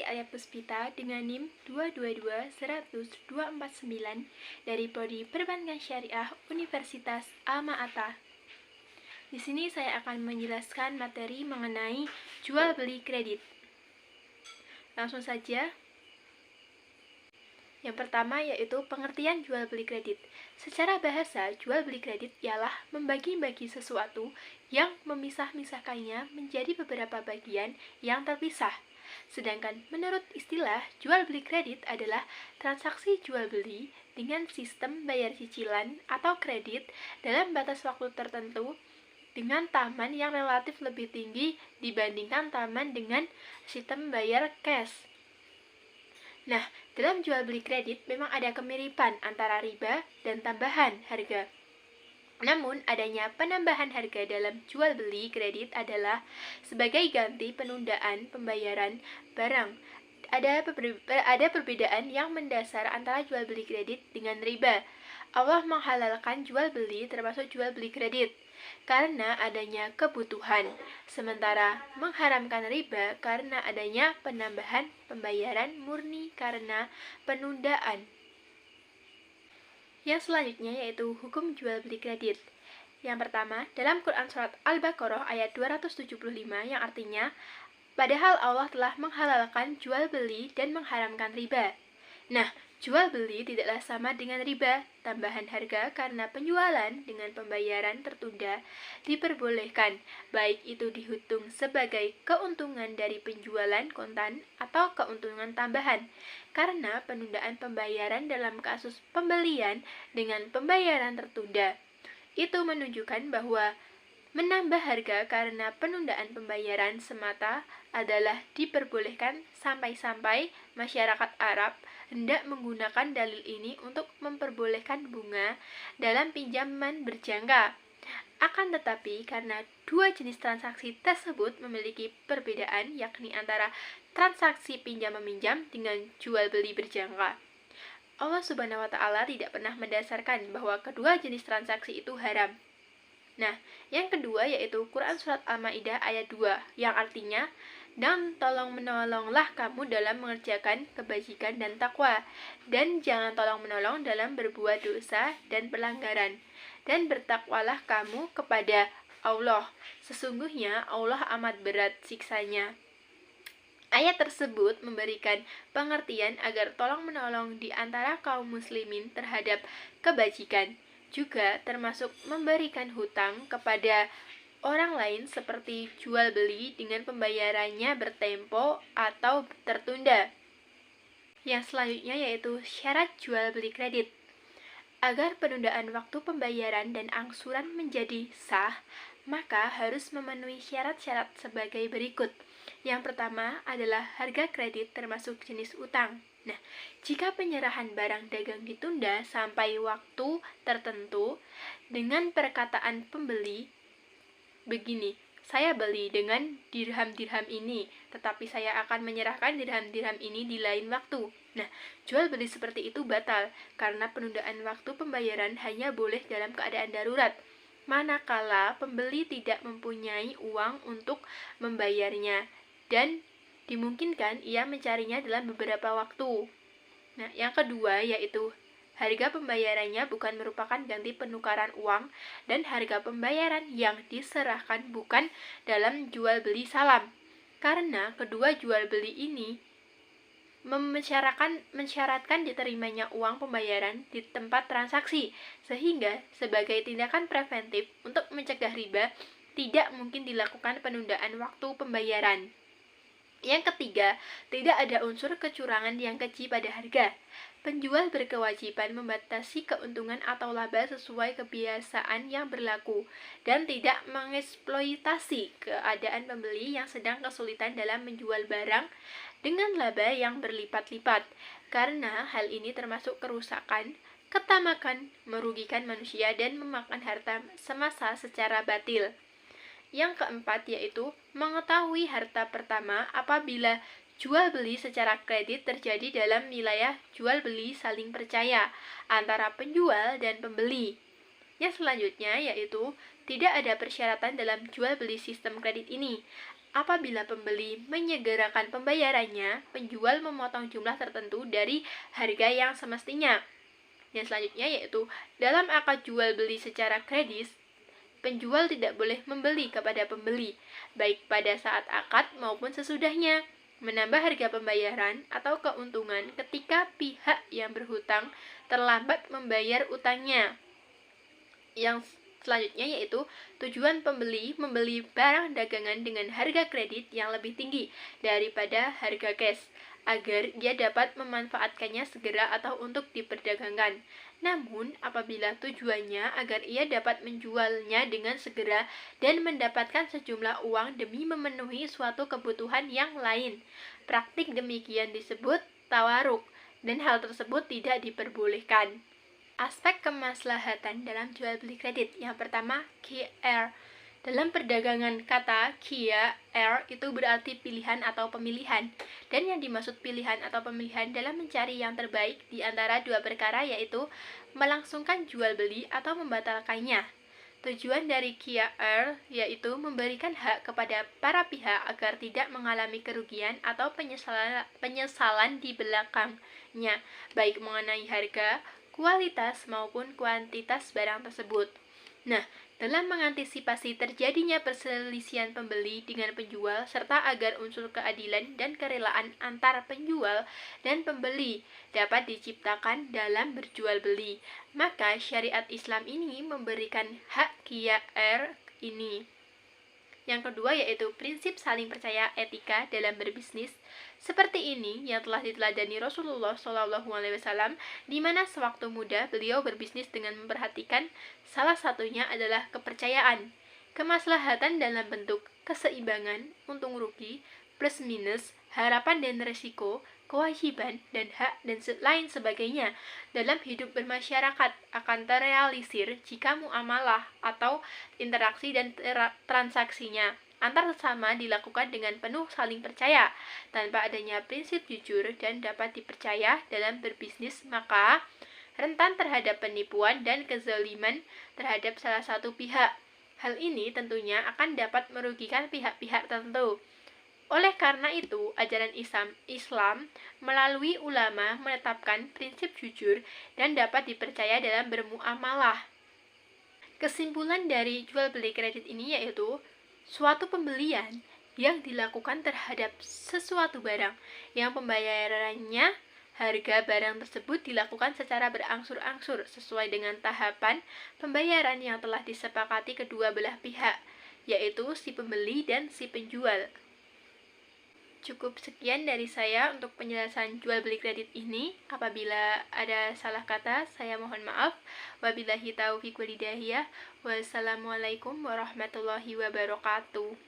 Alia Puspita dengan NIM 222-10249 dari Prodi Perbankan Syariah Universitas Alma-Ata. Di sini saya akan menjelaskan materi mengenai jual beli kredit. Langsung saja. Yang pertama yaitu pengertian jual beli kredit. Secara bahasa, jual beli kredit ialah membagi-bagi sesuatu yang memisah-misahkannya menjadi beberapa bagian yang terpisah. Sedangkan menurut istilah, jual beli kredit adalah transaksi jual beli dengan sistem bayar cicilan atau kredit dalam batas waktu tertentu dengan taman yang relatif lebih tinggi dibandingkan taman dengan sistem bayar cash. Nah, dalam jual beli kredit memang ada kemiripan antara riba dan tambahan harga. Namun, adanya penambahan harga dalam jual beli kredit adalah sebagai ganti penundaan pembayaran barang. Ada perbedaan yang mendasar antara jual beli kredit dengan riba. Allah menghalalkan jual beli termasuk jual beli kredit karena adanya kebutuhan, sementara mengharamkan riba karena adanya penambahan pembayaran murni karena penundaan. Yang selanjutnya yaitu hukum jual beli kredit. Yang pertama, dalam Quran Surat Al-Baqarah ayat 275 yang artinya, padahal Allah telah menghalalkan jual beli dan mengharamkan riba. Nah, jual beli tidaklah sama dengan riba. Tambahan harga karena penjualan dengan pembayaran tertunda diperbolehkan, baik itu dihitung sebagai keuntungan dari penjualan kontan atau keuntungan tambahan. Karena penundaan pembayaran dalam kasus pembelian dengan pembayaran tertunda, itu menunjukkan bahwa menambah harga karena penundaan pembayaran semata adalah diperbolehkan sampai-sampai masyarakat Arab hendak menggunakan dalil ini untuk memperbolehkan bunga dalam pinjaman berjangka. Akan tetapi, karena dua jenis transaksi tersebut memiliki perbedaan, yakni antara transaksi pinjam-meminjam dengan jual beli berjangka, Allah Subhanahu wa Ta'ala tidak pernah mendasarkan bahwa kedua jenis transaksi itu haram. Nah, yang kedua yaitu Quran Surat Al-Ma'idah ayat 2 yang artinya, dan tolong-menolonglah kamu dalam mengerjakan kebajikan dan takwa, dan jangan tolong-menolong dalam berbuat dosa dan pelanggaran, dan bertakwalah kamu kepada Allah, sesungguhnya Allah amat berat siksanya. Ayat tersebut memberikan pengertian agar tolong-menolong di antara kaum muslimin terhadap kebajikan, juga termasuk memberikan hutang kepada orang lain seperti jual beli dengan pembayarannya bertempo atau tertunda. Yang selanjutnya yaitu syarat jual beli kredit. Agar penundaan waktu pembayaran dan angsuran menjadi sah, maka harus memenuhi syarat-syarat sebagai berikut. Yang pertama adalah harga kredit termasuk jenis utang. Nah, jika penyerahan barang dagang ditunda sampai waktu tertentu dengan perkataan pembeli, begini, saya beli dengan dirham-dirham ini, tetapi saya akan menyerahkan dirham-dirham ini di lain waktu. Nah, jual beli seperti itu batal, karena penundaan waktu pembayaran hanya boleh dalam keadaan darurat, manakala pembeli tidak mempunyai uang untuk membayarnya, dan dimungkinkan ia mencarinya dalam beberapa waktu. Nah, yang kedua yaitu harga pembayarannya bukan merupakan ganti penukaran uang, dan harga pembayaran yang diserahkan bukan dalam jual beli salam. Karena kedua jual beli ini mensyaratkan diterimanya uang pembayaran di tempat transaksi, sehingga sebagai tindakan preventif untuk mencegah riba, tidak mungkin dilakukan penundaan waktu pembayaran. Yang ketiga, tidak ada unsur kecurangan yang keji pada harga. Penjual berkewajiban membatasi keuntungan atau laba sesuai kebiasaan yang berlaku dan tidak mengeksploitasi keadaan pembeli yang sedang kesulitan dalam menjual barang dengan laba yang berlipat-lipat, karena hal ini termasuk kerusakan, ketamakan, merugikan manusia, dan memakan harta semasa secara batil. Yang keempat yaitu mengetahui harta pertama apabila jual beli secara kredit terjadi dalam wilayah jual beli saling percaya antara penjual dan pembeli. Yang selanjutnya yaitu tidak ada persyaratan dalam jual beli sistem kredit ini. apabila pembeli menyegerakan pembayarannya, penjual memotong jumlah tertentu dari harga yang semestinya. Yang selanjutnya yaitu dalam akad jual beli secara kredit, penjual tidak boleh membeli kepada pembeli, baik pada saat akad maupun sesudahnya, menambah harga pembayaran atau keuntungan ketika pihak yang berhutang terlambat membayar utangnya. Yang selanjutnya yaitu tujuan pembeli membeli barang dagangan dengan harga kredit yang lebih tinggi daripada harga cash, agar ia dapat memanfaatkannya segera atau untuk diperdagangkan. Namun, apabila tujuannya agar ia dapat menjualnya dengan segera dan mendapatkan sejumlah uang demi memenuhi suatu kebutuhan yang lain, praktik demikian disebut tawaruk, dan hal tersebut tidak diperbolehkan. Aspek kemaslahatan dalam jual beli kredit. Yang pertama, KR. Dalam perdagangan kata KR itu berarti pilihan atau pemilihan. Dan yang dimaksud pilihan atau pemilihan dalam mencari yang terbaik di antara dua perkara yaitu melangsungkan jual beli atau membatalkannya. Tujuan dari KR yaitu memberikan hak kepada para pihak agar tidak mengalami kerugian atau penyesalan di belakangnya, baik mengenai harga, kualitas maupun kuantitas barang tersebut. Nah, dalam mengantisipasi terjadinya perselisihan pembeli dengan penjual serta agar unsur keadilan dan kerelaan antar penjual dan pembeli dapat diciptakan dalam berjual beli, maka syariat Islam ini memberikan hak KR ini. Yang kedua yaitu prinsip saling percaya etika dalam berbisnis. Seperti ini yang telah diteladani Rasulullah SAW, di mana sewaktu muda beliau berbisnis dengan memperhatikan salah satunya adalah kepercayaan, kemaslahatan dalam bentuk keseimbangan, untung rugi, plus minus, harapan dan resiko, kewajiban dan hak dan lain sebagainya dalam hidup bermasyarakat akan terrealisir jika muamalah atau interaksi dan transaksinya antar sesama dilakukan dengan penuh saling percaya tanpa adanya prinsip jujur dan dapat dipercaya dalam berbisnis, maka rentan terhadap penipuan dan kezaliman terhadap salah satu pihak. Hal ini tentunya akan dapat merugikan pihak-pihak tertentu. Oleh karena itu, ajaran Islam melalui ulama menetapkan prinsip jujur dan dapat dipercaya dalam bermuamalah. Kesimpulan dari jual beli kredit ini yaitu suatu pembelian yang dilakukan terhadap sesuatu barang yang pembayarannya harga barang tersebut dilakukan secara berangsur-angsur sesuai dengan tahapan pembayaran yang telah disepakati kedua belah pihak, yaitu si pembeli dan si penjual. Cukup sekian dari saya untuk penjelasan jual beli kredit ini. Apabila ada salah kata, saya mohon maaf. Wabillahi taufiq wal hidayah. Wassalamualaikum warahmatullahi wabarakatuh.